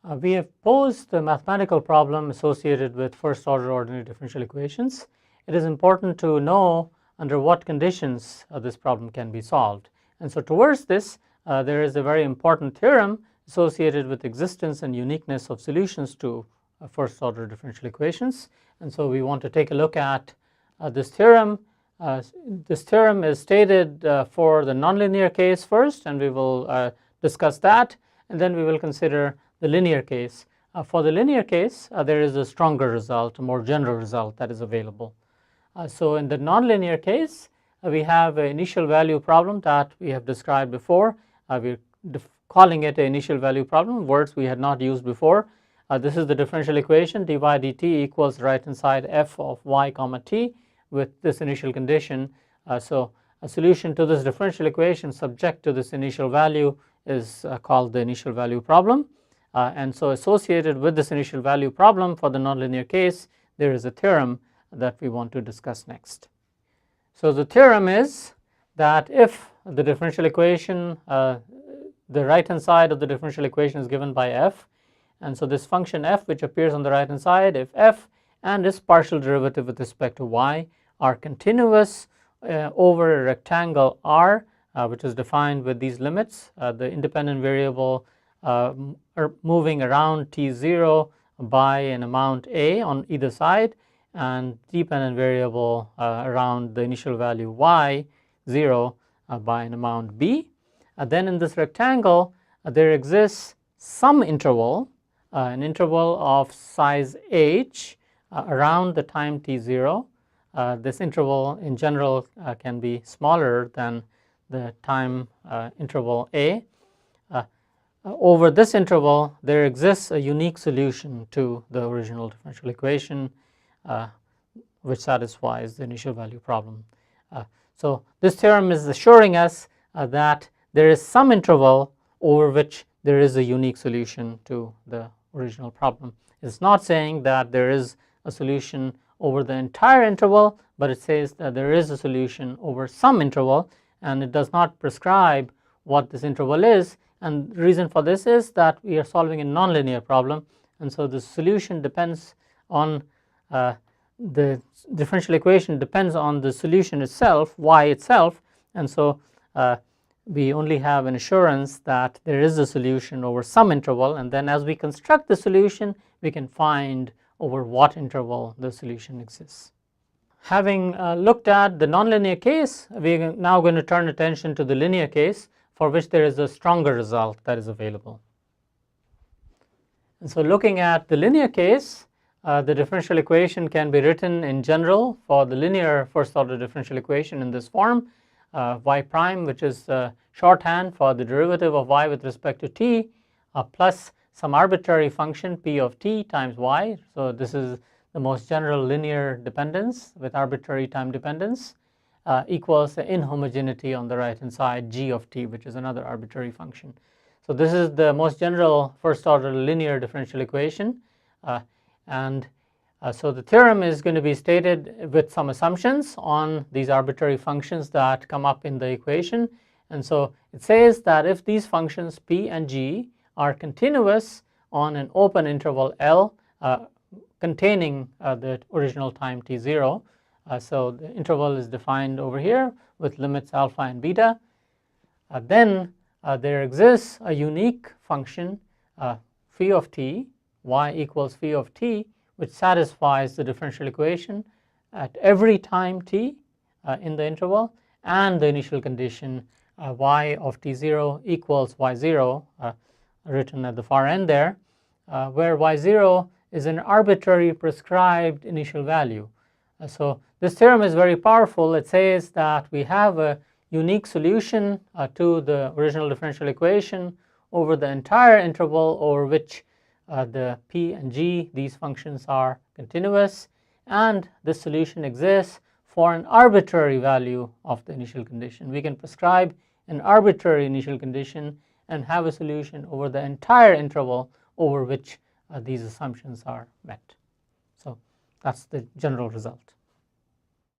We have posed the mathematical problem associated with first order ordinary differential equations. It is important to know under what conditions this problem can be solved. And so towards this, there is a very important theorem associated with existence and uniqueness of solutions to first order differential equations. And so we want to take a look at this theorem. This theorem is stated for the nonlinear case first, and we will discuss that, and then we will consider the linear case. For the linear case, there is a stronger result, a more general result that is available. So in the nonlinear case, we have an initial value problem that we have described before. We're calling it an initial value problem, words we had not used before. This is the differential equation dy dt equals right hand side f of y comma t with this initial condition. So a solution to this differential equation subject to this initial value is called the initial value problem. And so associated with this initial value problem for the nonlinear case, there is a theorem that we want to discuss next. So the theorem is that if the differential equation, the right hand side of the differential equation is given by f, and so this function f which appears on the right hand side, if f and its partial derivative with respect to y are continuous over a rectangle R, which is defined with these limits, the independent variable moving around t0 by an amount a on either side, and dependent variable around the initial value y0 by an amount b. Then in this rectangle there exists some interval, an interval of size h around the time t0. This interval in general can be smaller than the time interval a. Over this interval there exists a unique solution to the original differential equation which satisfies the initial value problem. So this theorem is assuring us that there is some interval over which there is a unique solution to the original problem. It's not saying that there is a solution over the entire interval, but it says that there is a solution over some interval, and it does not prescribe what this interval is. And the reason for this is that we are solving a nonlinear problem, and so the solution depends on the differential equation depends on the solution itself, y itself, and so we only have an assurance that there is a solution over some interval, and then as we construct the solution we can find over what interval the solution exists. Having looked at the nonlinear case, we are now going to turn attention to the linear case, for which there is a stronger result that is available. And so looking at the linear case, the differential equation can be written in general for the linear first order differential equation in this form. Y prime, which is shorthand for the derivative of y with respect to t, plus some arbitrary function p of t times y. So this is the most general linear dependence with arbitrary time dependence, equals the inhomogeneity on the right hand side, g of t, which is another arbitrary function. So this is the most general first order linear differential equation, so the theorem is going to be stated with some assumptions on these arbitrary functions that come up in the equation. And so it says that if these functions p and g are continuous on an open interval L containing the original time t0, so the interval is defined over here with limits alpha and beta, then there exists a unique function phi of t, y equals phi of t, which satisfies the differential equation at every time t in the interval, and the initial condition y of t0 equals y0 written at the far end there, where y0 is an arbitrary prescribed initial value. So this theorem is very powerful. It says that we have a unique solution to the original differential equation over the entire interval over which the p and g, these functions, are continuous, and this solution exists for an arbitrary value of the initial condition. We can prescribe an arbitrary initial condition and have a solution over the entire interval over which these assumptions are met. So that's the general result.